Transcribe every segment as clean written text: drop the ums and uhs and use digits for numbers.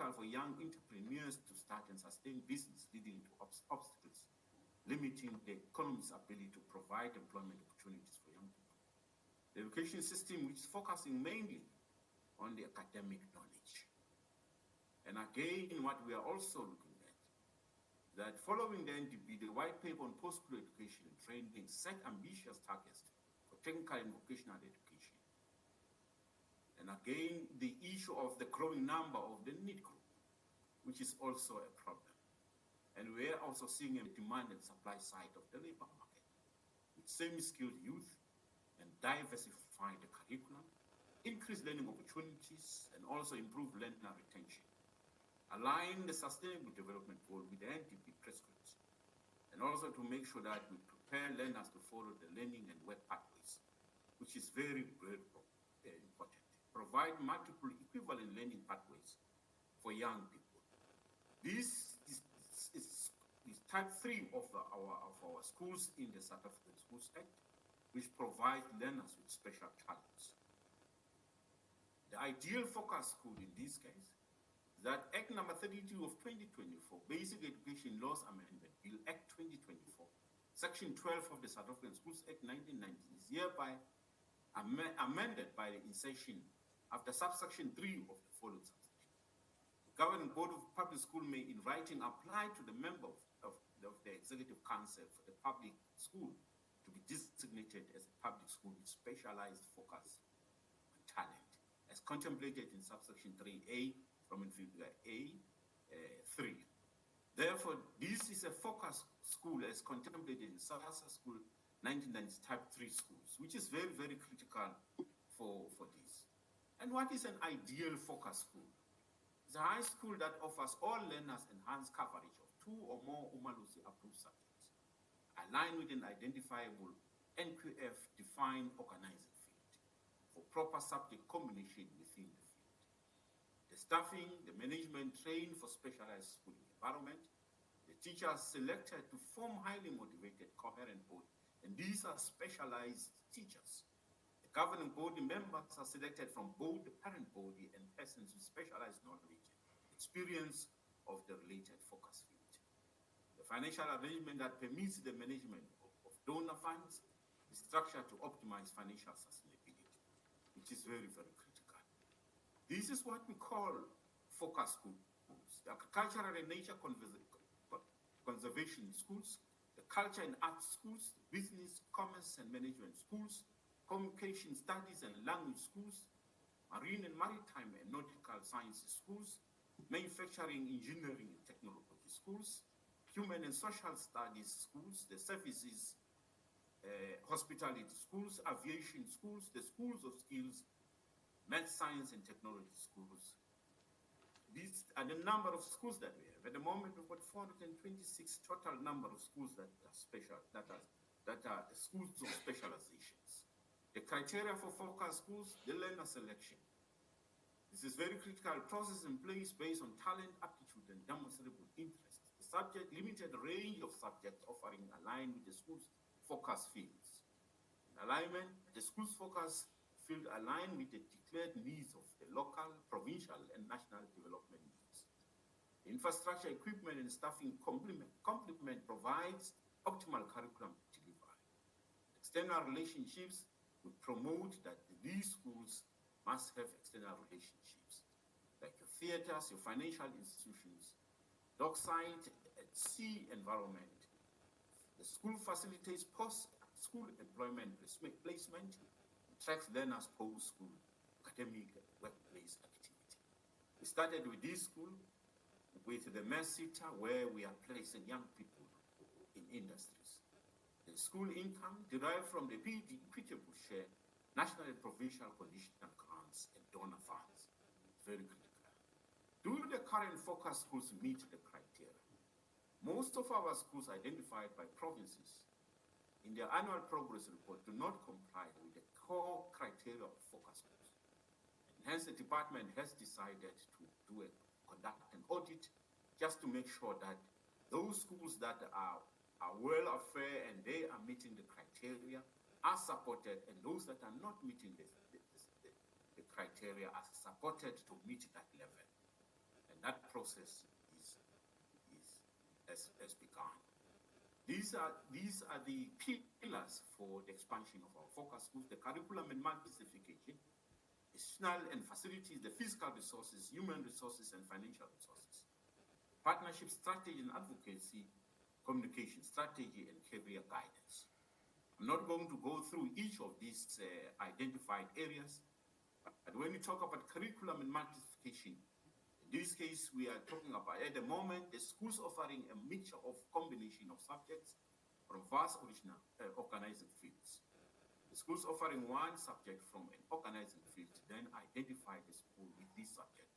critical for young entrepreneurs to start and sustain business, leading to obstacles, limiting the economy's ability to provide employment opportunities for young people. The education system, which is focusing mainly on the academic knowledge. And again, what we are also looking at, that following the NDP, the white paper on post-school education and training set ambitious targets for technical and vocational education. And again, the issue of the growing number of the need group, which is also a problem. And we're also seeing a demand and supply side of the labor market, with semi-skilled youth and diversify the curriculum, increase learning opportunities, and also improve learner retention. Align the sustainable development goal with the NDP prescripts, and also to make sure that we prepare learners to follow the learning and work pathways, which is very, very important. Provide multiple equivalent learning pathways for young people. This is type 3 of our schools in the South African Schools Act, which provides learners with special talents. The ideal focus school in this case, that Act number 32 of 2024, Basic Education Laws Amendment, Bill Act 2024, Section 12 of the South African Schools Act 1990 is hereby amended by the insertion after subsection 3 of the following subsection. The Governing Board of Public School may in writing apply to the member of the Executive Council for the public school to be designated as a public school with specialized focus on talent, as contemplated in subsection 3A from figure A3. Therefore, this is a focus school as contemplated in SASA School 1990 Type 3 schools, which is very, very critical for this. And what is an ideal focus school? It's a high school that offers all learners enhanced coverage of 2 or more Umalusi approved subjects, aligned with an identifiable NQF-defined organizing field for proper subject combination within the field. The staffing, the management trained for specialized schooling environment, the teachers selected to form highly motivated, coherent board, and these are specialized teachers. The governing body members are selected from both the parent body and persons with specialized knowledge, experience of the related focus field. The financial arrangement that permits the management of donor funds is structured to optimize financial sustainability, which is very, very critical. This is what we call focus schools, the agricultural and nature conservation schools, the culture and arts schools, the business, commerce and management schools, communication studies and language schools, marine and maritime and nautical sciences schools, manufacturing, engineering and technology schools, human and social studies schools, the services, hospitality schools, aviation schools, the schools of skills, math, science, and technology schools. These are the number of schools that we have. At the moment, we've got 426 total number of schools that are special, that are schools of specializations. The criteria for focus schools, the learner selection. This is very critical process in place based on talent, aptitude, and demonstrable interest. The subject limited range of subjects offering aligned with the school's focus fields. In alignment, the school's focus field align with the declared needs of the local, provincial, and national development needs. The infrastructure, equipment, and staffing complement provides optimal curriculum delivery. External relationships would promote that these schools must have external relationships, like your theaters, your financial institutions, dockside, at sea environment. The school facilitates post-school employment placement, tracks learners' post-school academic workplace activity. We started with this school, with the Mesita, where we are placing young people in industries. The school income derived from the equitable share, national and provincial conditional grants and donor funds. Very critical. Do the current focus schools meet the criteria? Most of our schools identified by provinces in their annual progress report do not comply with the core criteria of focus schools. And hence, the department has decided to conduct an audit just to make sure that those schools that are well affair and they are meeting the criteria are supported, and those that are not meeting the criteria are supported to meet that level. And and that process has begun. These are the pillars for the expansion of our focus schools: the curriculum and multi-certification, institutional and facilities, the physical resources, human resources, and financial resources, partnership strategy and advocacy, communication strategy, and career guidance. I'm not going to go through each of these identified areas, but when we talk about curriculum and multiplication, in this case, we are talking about, at the moment, the schools offering a mixture of combination of subjects from vast original organizing fields. The schools offering one subject from an organizing field then identify the school with this subject,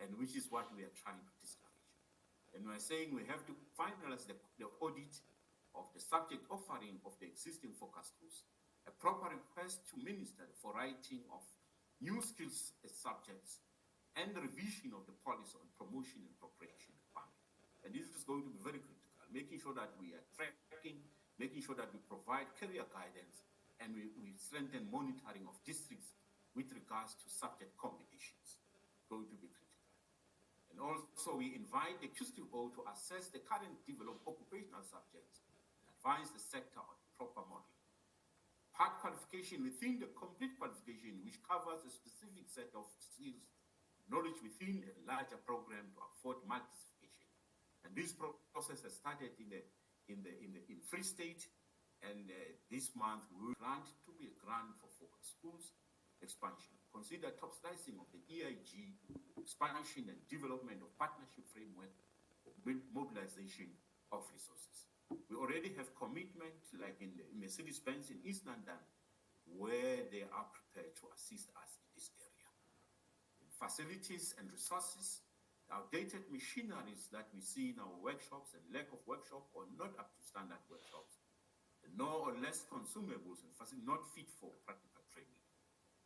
and which is what we are trying to discourage. And we're saying we have to finalize the audit of the subject offering of the existing focus schools, a proper request to minister for writing of new skills as subjects, and the revision of the policy on promotion and progression funding. And this is going to be very critical, making sure that we are tracking, making sure that we provide career guidance, and we strengthen monitoring of districts with regards to subject combinations. Going to be critical. And also we invite the QCO to assess the current developed occupational subjects and advise the sector on proper model. Part qualification within the complete qualification, which covers a specific set of skills, knowledge within a larger program to afford multiplication. And this process has started in Free State, and this month we will grant to be a grant for focus schools expansion. Consider top slicing of the EIG expansion and development of partnership framework for mobilization of resources. We already have commitment, like in the Mercedes-Benz in East London, where they are prepared to assist us in this area. Facilities and resources, outdated machineries that we see in our workshops and lack of workshop or not up to standard workshops, and more or less consumables and facilities not fit for practical training.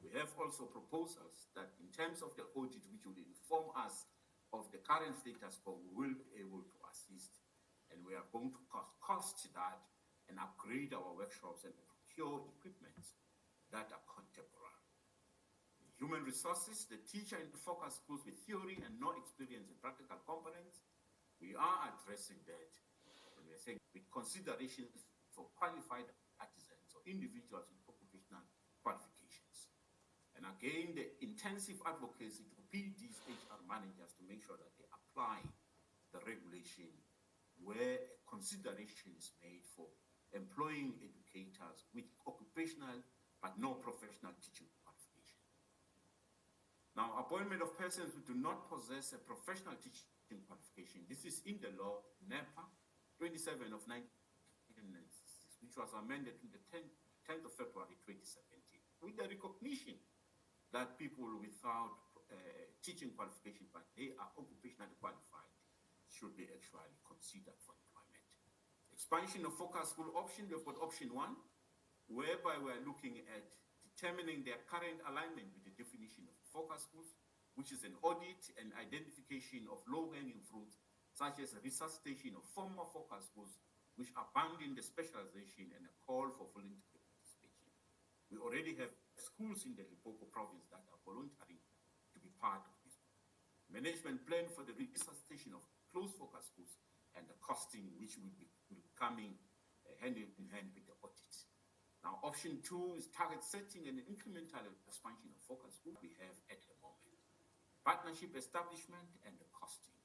We have also proposals that in terms of the audit, which will inform us of the current status quo, we will be able to assist, and we are going to cost that and upgrade our workshops and procure equipment that are contemporary. Human resources, the teacher in the focus schools with theory and no experience in practical components, we are addressing that. And we are saying with considerations for qualified artisans or individuals with occupational qualifications. And again, the intensive advocacy to PDs, HR managers to make sure that they apply the regulation where a consideration is made for employing educators with occupational but no professional teaching qualification. Now, appointment of persons who do not possess a professional teaching qualification. This is in the law, NEPA 27 of 1996, which was amended on the 10th of February 2017, with the recognition that people without teaching qualification, but they are occupationally qualified, should be actually considered for employment. Expansion of focus school option, we've got option 1, whereby we're looking at determining their current alignment with the definition of focus schools, which is an audit and identification of low-hanging fruits, such as a resuscitation of former focus schools, which abandon the specialization and a call for voluntary participation. We already have schools in the Limpopo province that are volunteering to be part of this. Management plan for the resuscitation of closed focus schools and the costing, which will be coming hand in hand with the audit. Now, option 2 is target setting and incremental expansion of focus schools we have at the moment. Partnership establishment and the costing.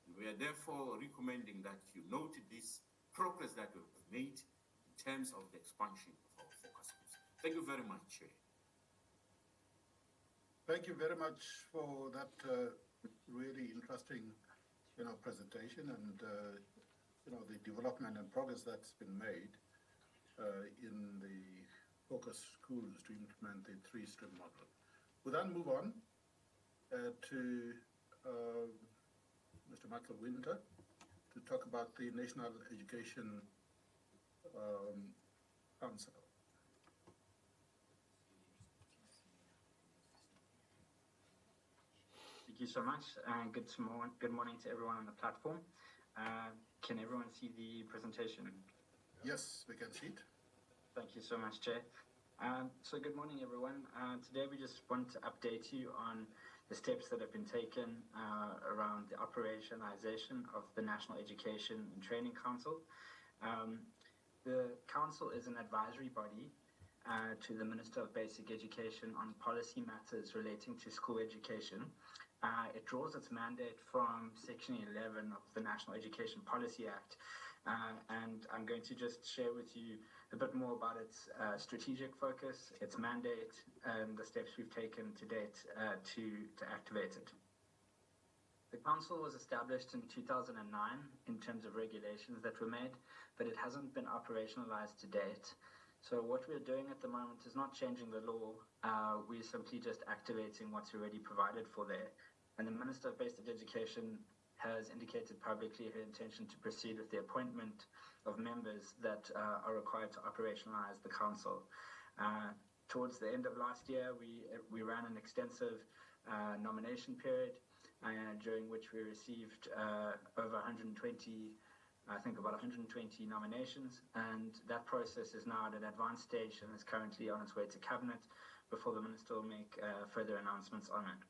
And we are therefore recommending that you note this progress that we've made in terms of the expansion of our focus schools. Thank you very much, Chair. Thank you very much for that really interesting, presentation and, the development and progress that's been made in the focus schools to implement the 3-stream model. We'll then move on to Mr. Michael Winter to talk about the National Education Council. Thank you so much, and good morning to everyone on the platform. Can everyone see the presentation? Yes, we can see it. Thank you so much, Chair. So good morning, everyone. Today we just want to update you on the steps that have been taken around the operationalization of the National Education and Training Council. The council is an advisory body to the Minister of Basic Education on policy matters relating to school education. It draws its mandate from Section 11 of the National Education Policy Act, and I'm going to just share with you a bit more about its strategic focus, its mandate, and the steps we've taken to date to activate it. The council was established in 2009 in terms of regulations that were made, but it hasn't been operationalized to date. So what we're doing at the moment is not changing the law, we're simply just activating what's already provided for there. And the Minister of Basic Education has indicated publicly her intention to proceed with the appointment of members that are required to operationalize the council. Towards the end of last year, we ran an extensive nomination period, during which we received over 120, I think about 120 nominations, and that process is now at an advanced stage and is currently on its way to Cabinet before the Minister will make further announcements on it.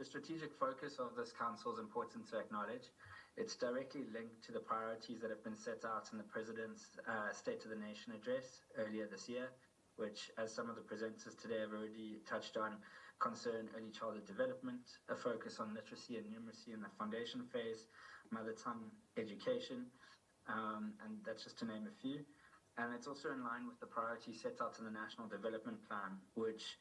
The strategic focus of this council is important to acknowledge. It's directly linked to the priorities that have been set out in the President's State of the Nation address earlier this year, which, as some of the presenters today have already touched on, concern early childhood development, a focus on literacy and numeracy in the foundation phase, mother tongue education, and that's just to name a few. And it's also in line with the priorities set out in the National Development Plan, which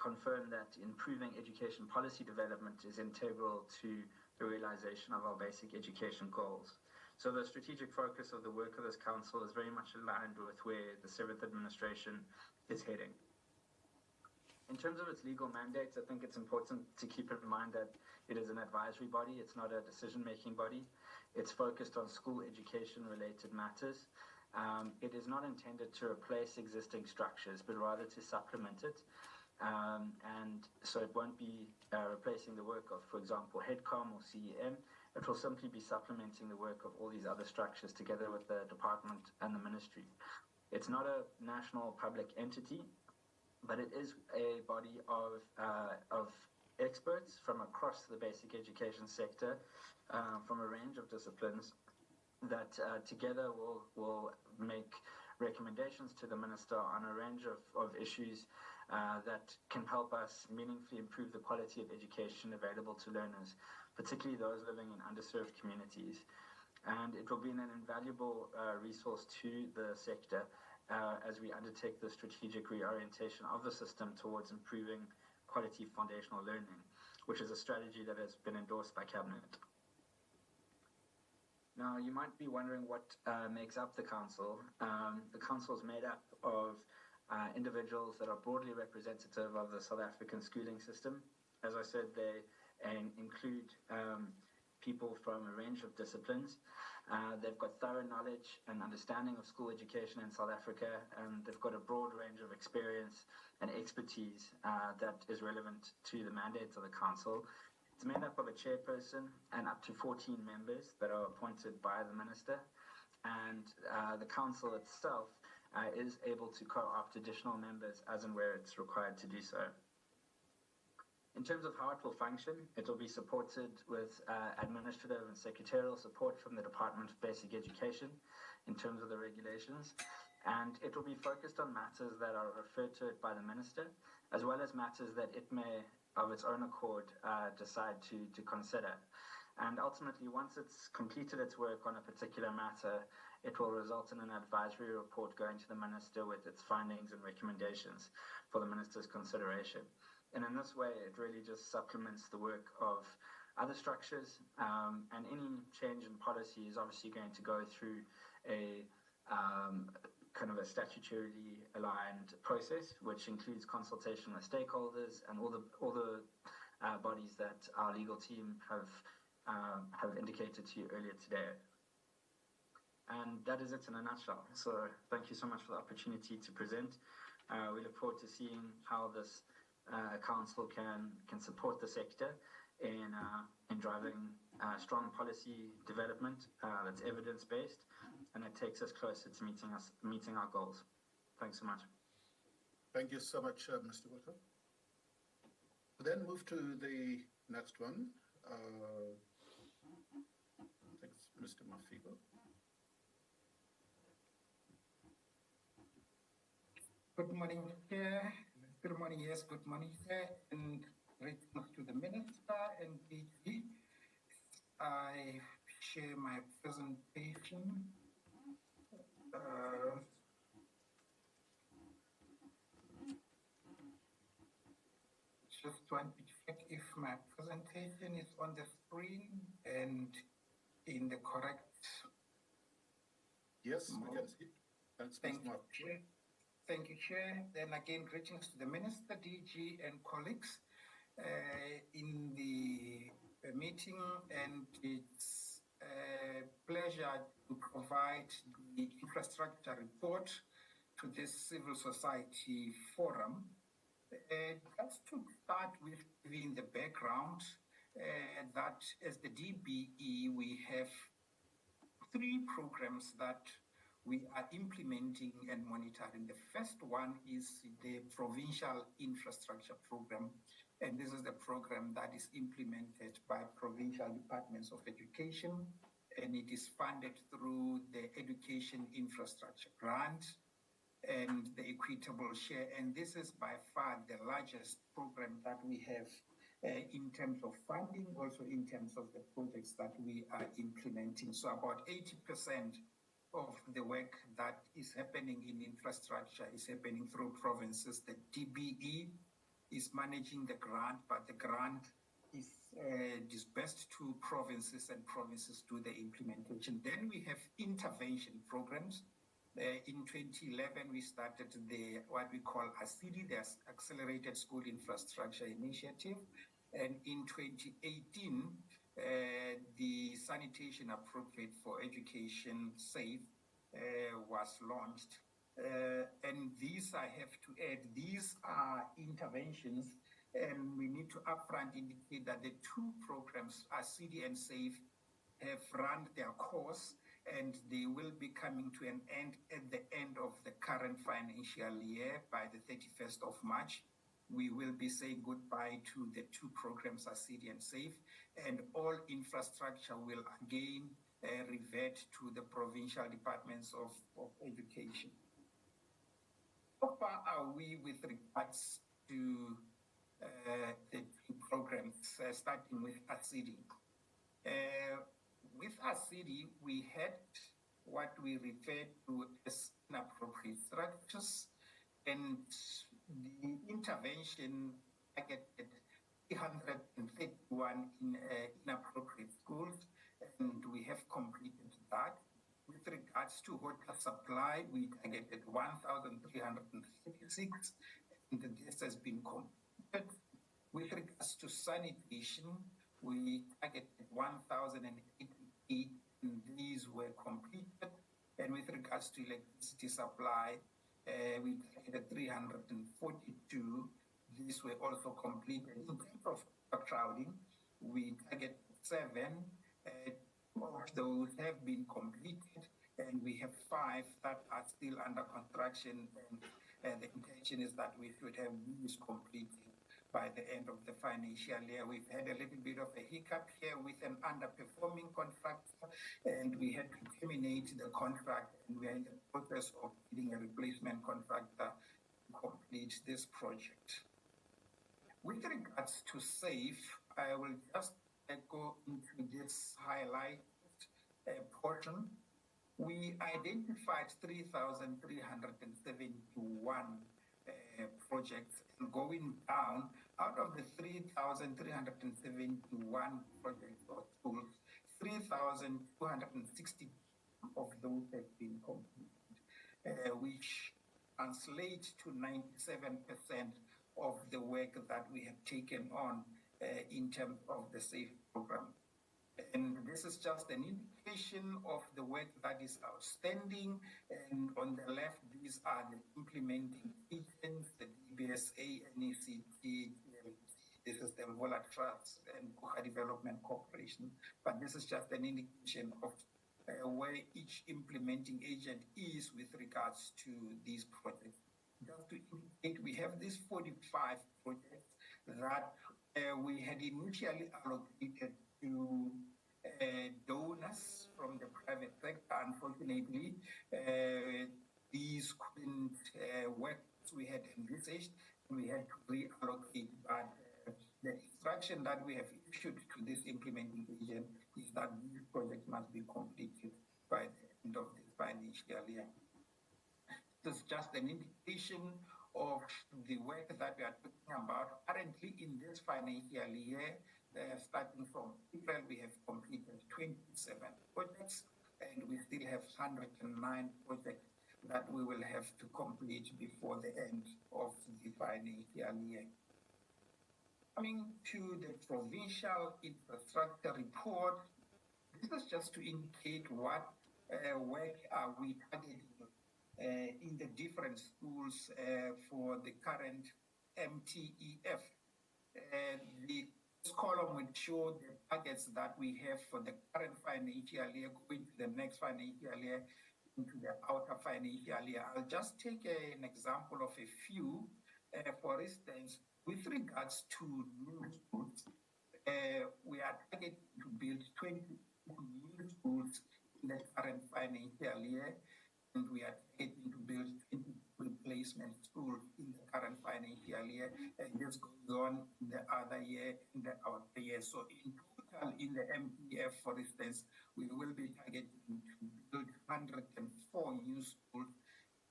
confirm that improving education policy development is integral to the realization of our basic education goals. So the strategic focus of the work of this council is very much aligned with where the 7th administration is heading. In terms of its legal mandates, I think it's important to keep in mind that it is an advisory body, it's not a decision-making body. It's focused on school education-related matters. It is not intended to replace existing structures, but rather to supplement it. And so it won't be replacing the work of, for example, HEDCOM or CEM. It will simply be supplementing the work of all these other structures together with the department and the ministry. It's not a national public entity, but it is a body of experts from across the basic education sector, from a range of disciplines that together will make recommendations to the minister on a range of issues that can help us meaningfully improve the quality of education available to learners, particularly those living in underserved communities. And it will be an invaluable resource to the sector as we undertake the strategic reorientation of the system towards improving quality foundational learning, which is a strategy that has been endorsed by Cabinet. Now, you might be wondering what makes up the council. The council is made up of individuals that are broadly representative of the South African schooling system. As I said, they include people from a range of disciplines. They've got thorough knowledge and understanding of school education in South Africa, and they've got a broad range of experience and expertise that is relevant to the mandate of the council. It's made up of a chairperson and up to 14 members that are appointed by the minister, and the council itself is able to co-opt additional members as and where it's required to do so. In terms of how it will function, it will be supported with administrative and secretarial support from the Department of Basic Education in terms of the regulations, and it will be focused on matters that are referred to it by the minister, as well as matters that it may, of its own accord, decide to consider. And ultimately, once it's completed its work on a particular matter, it will result in an advisory report going to the minister with its findings and recommendations for the minister's consideration. And in this way, it really just supplements the work of other structures, and any change in policy is obviously going to go through a kind of a statutorily aligned process, which includes consultation with stakeholders and all the bodies that our legal team have indicated to you earlier today. And that is it in a nutshell. So thank you so much for the opportunity to present. We look forward to seeing how this council can support the sector in driving strong policy development that's evidence-based, and it takes us closer to meeting our goals. Thanks so much. Thank you so much, Mr. Wilson. Then move to the next one. I think it's Mr. Mafigo. Good morning, Chair. Good morning, yes, good morning, Chair, and greetings to the Minister and DG. I share my presentation. Just want to check if my presentation is on the screen and in the correct. Yes, we can see. Thanks, Thank Mr. you, Chair. Thank you, Chair. Then again, greetings to the Minister, DG, and colleagues in the meeting, and it's a pleasure to provide the infrastructure report to this civil society forum. Just to start with giving the background, that as the DBE, we have 3 programs that we are implementing and monitoring. The first one is the Provincial Infrastructure Program, and this is the program that is implemented by provincial departments of education, and it is funded through the Education Infrastructure Grant and the Equitable Share, and this is by far the largest program that we have in terms of funding, also in terms of the projects that we are implementing. So about 80% of the work that is happening in infrastructure is happening through provinces. The DBE is managing the grant, but the grant is dispersed to provinces, and provinces do the implementation. Then we have intervention programs. In 2011, we started what we call ASIDI, the Accelerated School Infrastructure Initiative. And in 2018, the Sanitation Appropriate for Education SAFE was launched. And these, I have to add, these are interventions, and we need to upfront indicate that the 2 programs, ASIDI and SAFE, have run their course, and they will be coming to an end at the end of the current financial year. By the 31st of March, we will be saying goodbye to the 2 programs, ASIDI and SAFE, and all infrastructure will again revert to the provincial departments of education. How far are we with regards to the 2 programs, starting with ASIDI? With ASIDI, we had what we refer to as inappropriate structures, and the intervention targeted 331 inappropriate schools, and we have completed that. With regards to water supply, we targeted 1,336, and this has been completed. With regards to sanitation, we targeted 1,088, and these were completed. And with regards to electricity supply, we targeted 342. These were also completed. In terms of overcrowding, we targeted 7. 2 of those have been completed, and we have 5 that are still under construction. And the intention is that we should have these completed by the end of the financial year. We've had a little bit of a hiccup here with an underperforming contractor, and we had to terminate the contract, and we are in the process of getting a replacement contractor to complete this project. With regards to SAFE, I will just go into this highlight portion. We identified 3,371 projects, and going down, out of the 3,371 projects or schools, 3,260 of those have been completed, which translates to 97% of the work that we have taken on in terms of the SAFE program. And this is just an indication of the work that is outstanding. And on the left, these are the implementing agents, the DBSA, NECT, this is the Vola Trust and Kuha Development Corporation. But this is just an indication of where each implementing agent is with regards to these projects. Just to indicate, we have these 45 projects that we had initially allocated to donors from the private sector. Unfortunately, these couldn't work as we had envisaged, and we had to reallocate. But the instruction that we have issued to this implementing agent is that these projects must be completed by the end of this financial year. This is just an indication of the work that we are talking about. Currently, in this financial year, starting from April, we have completed 27 projects, and we still have 109 projects that we will have to complete before the end of the financial year. Coming to the provincial infrastructure report, this is just to indicate what work are we targeting in the different schools for the current MTEF. This column will show the targets that we have for the current financial year, going to the next financial year, into the outer financial year. I'll just take an example of a few. For instance, with regards to new schools, we are targeting to build 20 new schools in the current financial year, and we are targeting to build 20 replacement schools in the current financial year, and this goes on in the other year, in the outer year. So in total, in the MPF, for instance, we will be targeting to build 104 new schools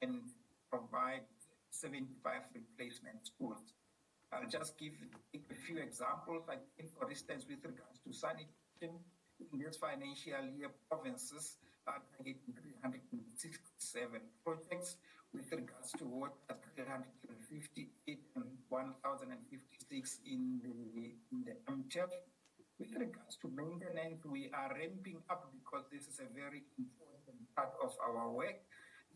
and provide 75 replacement schools. I'll just take a few examples. I think, for instance, with regards to sanitation, in this financial year, provinces are targeting 367 projects. With regards to water, 358 and 1,056 in the MTEF. With regards to maintenance, we are ramping up because this is a very important part of our work.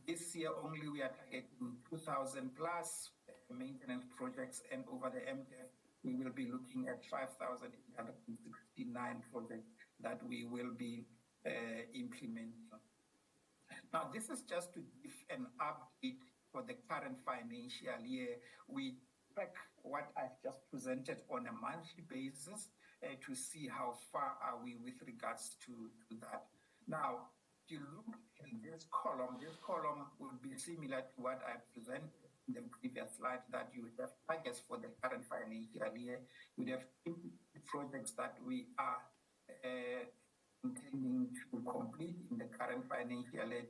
This year only we are targeting 2,000 plus maintenance projects, and over the MTEF we will be looking at 5,869 projects that we will be implementing. Now, this is just to give an update for the current financial year. We track what I've just presented on a monthly basis to see how far are we with regards to that. Now, if you look at this column will be similar to what I presented in the previous slide, that you would have targets for the current financial year. You would have projects that we are intending to complete in the current financial year,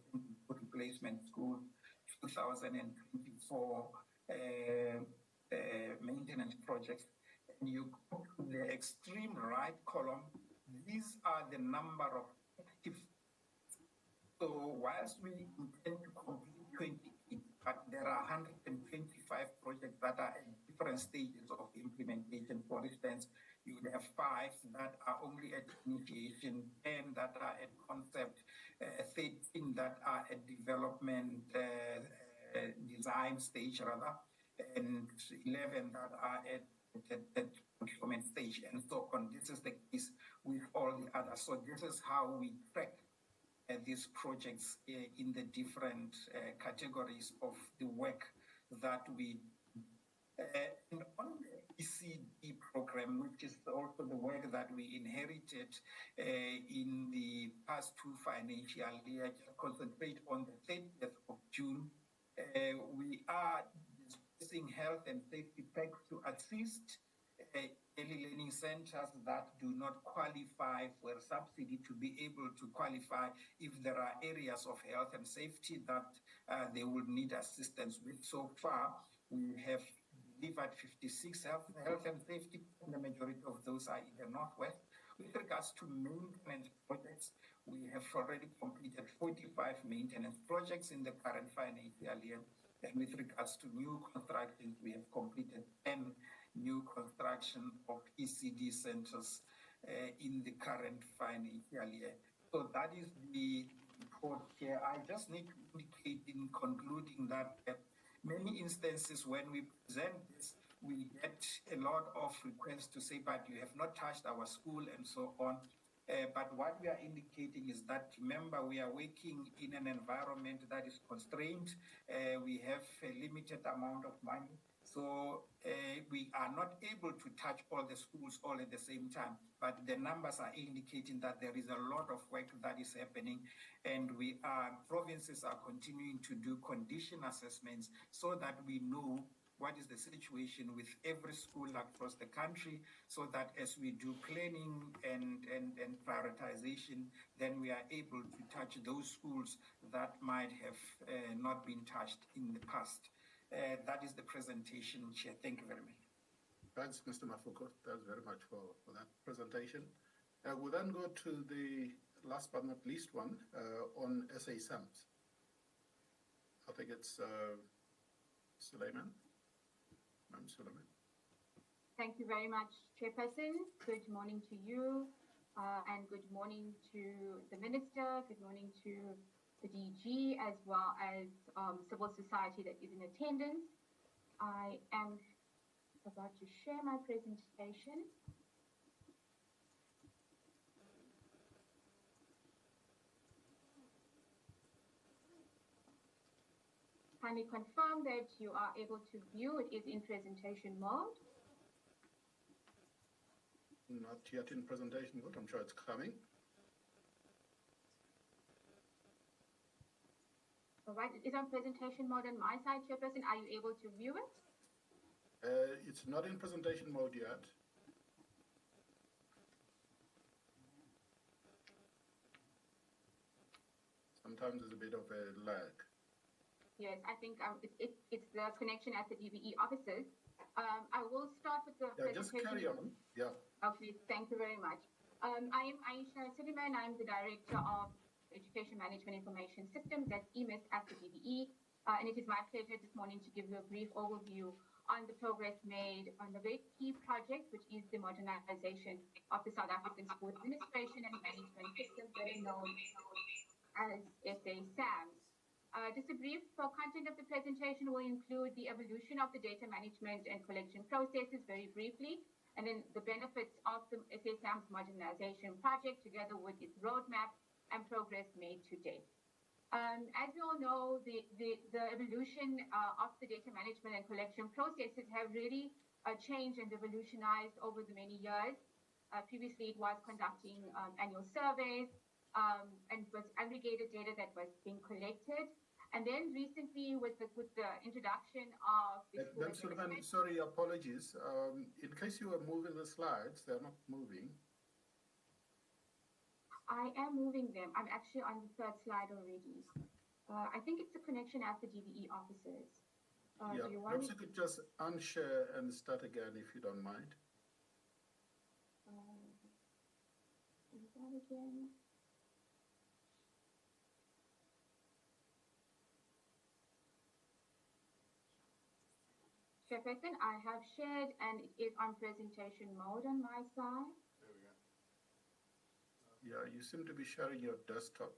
replacement school, 2024 maintenance projects. And you go to the extreme right column, these are the number of active. So whilst we intend to complete 28, but there are 125 projects that are at different stages of implementation. For instance, you would have 5 that are only at initiation, 10 that are at concept, 13 that are at development design stage rather, and 11 that are at procurement stage, and so on. This is the case with all the others. So this is how we track these projects in the different categories of the work that we and on the ECD program, which is also the work that we inherited in the past 2 financial years, concentrate on the 30th of June. We are discussing health and safety packs to assist early learning centers that do not qualify for a subsidy to be able to qualify if there are areas of health and safety that they would need assistance with. So far, we have delivered 56 health and safety, and the majority of those are in the Northwest. With regards to maintenance projects, we have already completed 45 maintenance projects in the current financial year. And with regards to new constructions, we have completed 10 new construction of ECD centers in the current financial year. So that is the report here. I just need to indicate in concluding that many instances when we present this, we get a lot of requests to say, but you have not touched our school and so on. But what we are indicating is that, remember, we are working in an environment that is constrained. We have a limited amount of money. So we are not able to touch all the schools all at the same time, but the numbers are indicating that there is a lot of work that is happening, and provinces are continuing to do condition assessments so that we know what is the situation with every school across the country, so that as we do planning and prioritization, then we are able to touch those schools that might have not been touched in the past. That is the presentation, Chair. Thank you very much. Thanks, Mr. Mafuko. Thanks very much for that presentation. We'll then go to the last but not least one on SA SAMs. I think it's Suleiman. I'm Suleiman. Thank you very much, Chairperson. Good morning to you, and good morning to the Minister. Good morning to the DG, as well as civil society that is in attendance. I am about to share my presentation. Kindly confirm that you are able to view. It is in presentation mode. Not yet in presentation mode. I'm sure it's coming. All right, it is on presentation mode on my side, Chairperson. Are you able to view it? It's not in presentation mode yet. Sometimes there's a bit of a lag. Yes, I think it's the connection at the DBE offices. I will start with the Just presentation. carry on. Yeah. Okay, thank you very much. I am Aisha Suleiman. I'm the Director of Education Management Information Systems, that's EMIS at the DBE. And it is my pleasure this morning to give you a brief overview on the progress made on the very key project, which is the modernization of the South African School Administration and Management System, better known as SA SAMS. Just a brief content of the presentation will include the evolution of the data management and collection processes very briefly, and then the benefits of the SA SAMS modernization project together with its roadmap and progress made to date. As we all know, the evolution of the data management and collection processes have really changed and revolutionized over the many years. Previously, it was conducting annual surveys and was aggregated data that was being collected. And then recently, with the introduction of the sorry, apologies. In case you were moving the slides, they're not moving. I am moving them. I'm actually on the third slide already. I think it's a connection at the DBE offices. Yeah, perhaps you could just unshare and start again if you don't mind. That again. Chairperson, I have shared and it is on presentation mode on my side. Yeah, you seem to be sharing your desktop.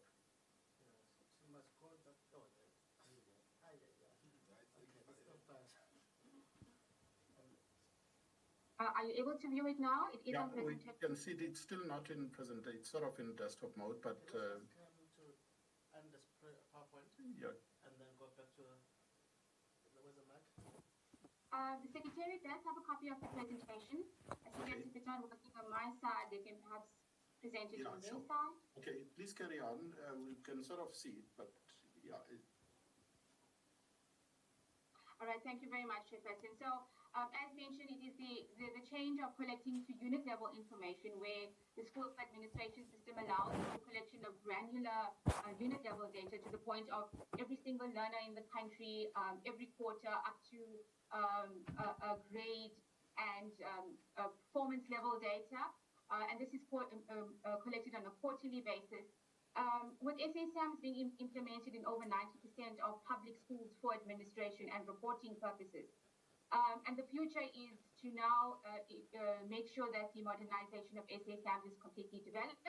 Are you able to view it now? It is on we presentation. can see it's still not in presentation. It's sort of in desktop mode, but end this PowerPoint yeah. and then go back to where's the mic? The Secretary does have a copy of the presentation. I suggest if it's not working on my side, they can perhaps present it on their side. Okay, please carry on. We can sort of see it, but yeah. All right, thank you very much, Chairperson. So, as mentioned, it is the change of collecting to unit level information where the school administration system allows the collection of granular unit level data to the point of every single learner in the country, every quarter up to a grade and performance level data. And this is collected on a quarterly basis. With SA SAMS being implemented in over 90% of public schools for administration and reporting purposes. And the future is to now make sure that the modernization of SA SAMS is completely developed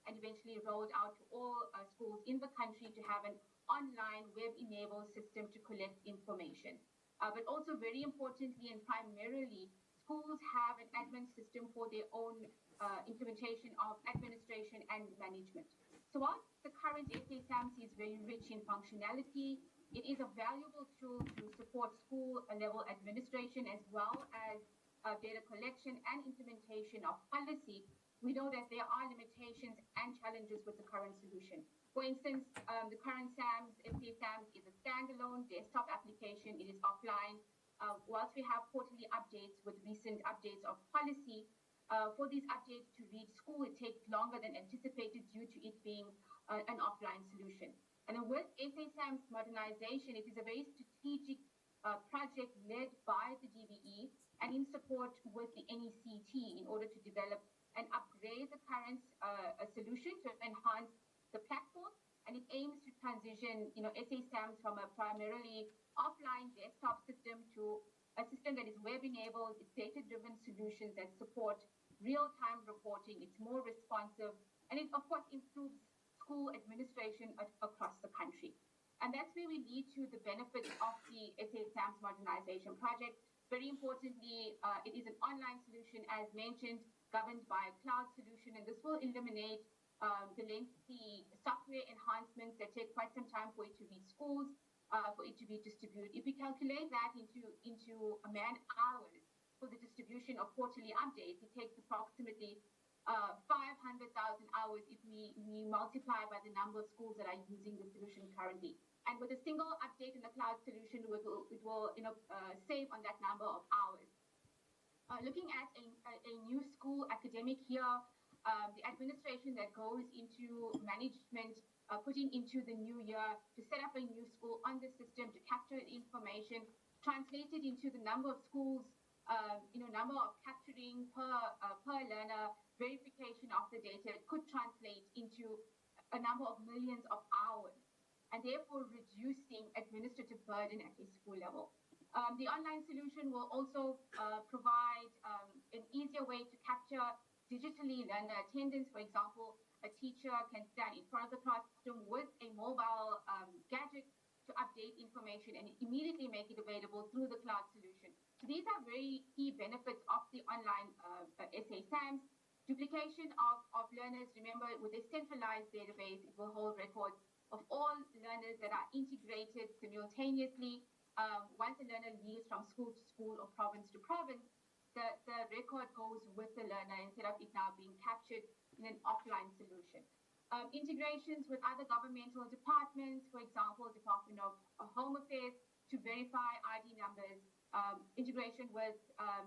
and eventually rolled out to all schools in the country to have an online web-enabled system to collect information. But also very importantly and primarily, schools have an admin system for their own implementation of administration and management. So while the current SA SAMS is very rich in functionality, It is a valuable tool to support school level administration as well as data collection and implementation of policy. We know that there are limitations and challenges with the current solution. For instance, the current SAMS, SA SAMS is a standalone desktop application. It is offline. Whilst we have quarterly updates with recent updates of policy, for these updates to reach school, it takes longer than anticipated due to it being an offline solution. And then with SASAM's modernization, it is a very strategic project led by the DBE and in support with the NECT in order to develop and upgrade the current solution to enhance the platform. And it aims to transition, SASAMs from a primarily offline desktop system to a system that is web-enabled, it's data-driven solutions that support real-time reporting. It's more responsive, and it, of course, improves school administration across the country. And that's where we lead to the benefits of the SA SAMS modernization project. Very importantly, it is an online solution, as mentioned, governed by a cloud solution, and this will eliminate the lengthy software enhancements that take quite some time for it to reach schools, for it to be distributed. If we calculate that into man hours for the distribution of quarterly updates, it takes approximately 500,000 hours if we multiply by the number of schools that are using the solution currently. And with a single update in the cloud solution, it will save on that number of hours. Looking at a new school academic year, the administration that goes into management, putting into the new year to set up a new school on the system to capture information, translated into the number of schools, number of capturing per learner, verification of the data could translate into a number of millions of hours, and therefore reducing administrative burden at a school level. The online solution will also provide an easier way to capture digitally learner attendance. For example, a teacher can stand in front of the classroom with a mobile gadget to update information and immediately make it available through the cloud solution. So these are very key benefits of the online SA SAMS. Duplication of learners. Remember, with a centralized database, it will hold records of all learners that are integrated simultaneously. Once a learner leaves from school to school or province to province, the record goes with the learner instead of it now being captured in an offline solution. Integrations with other governmental departments, for example, Department of Home Affairs to verify ID numbers, integration with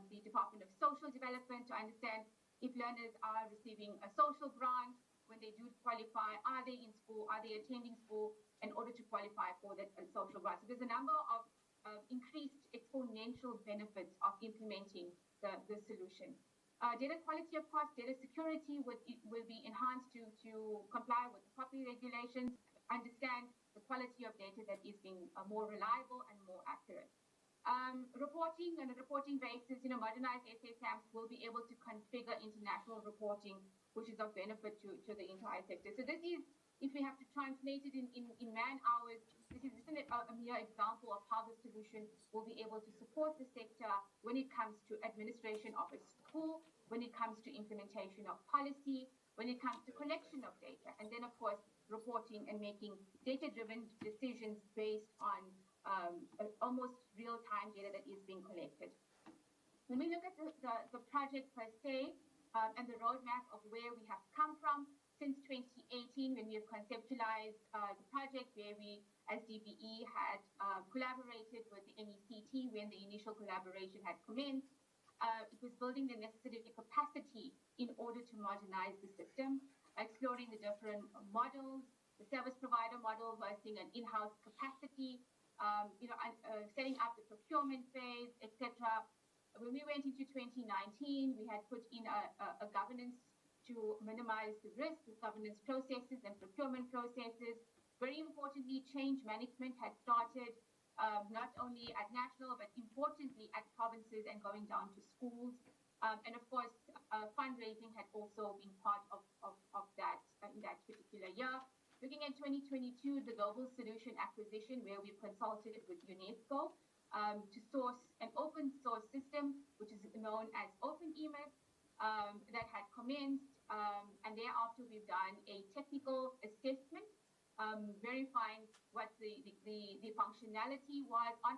the Department of Social Development to understand if learners are receiving a social grant. When they do qualify, are they in school, are they attending school in order to qualify for that social grant. So there's a number of increased exponential benefits of implementing the solution. Data quality, of course, data security will be enhanced to comply with the property regulations, understand the quality of data that is being more reliable and more accurate. Reporting on a reporting basis, modernized SASAMs will be able to configure international reporting, which is of benefit to the entire sector. So this is, if we have to translate it in man hours, this is a mere example of how the solution will be able to support the sector when it comes to administration of a school, when it comes to implementation of policy, when it comes to collection of data, and then, of course, reporting and making data-driven decisions based on almost real-time data that is being collected. When we look at the project per se and the roadmap of where we have come from since 2018, when we have conceptualized the project, where we, as DBE, had collaborated with the NECT when the initial collaboration had commenced. It was building the necessary capacity in order to modernize the system, exploring the different models, the service provider model versus an in-house capacity, setting up the procurement phase, etc. When we went into 2019, we had put in a governance to minimize the risk, with governance processes and procurement processes. Very importantly, change management had started not only at national, but importantly at provinces and going down to schools. And of course, fundraising had also been part of that in that particular year. Looking at 2022, the global solution acquisition, where we've consulted with UNESCO to source an open source system, which is known as OpenEMIS, that had commenced. And thereafter, we've done a technical assessment verifying what the functionality was on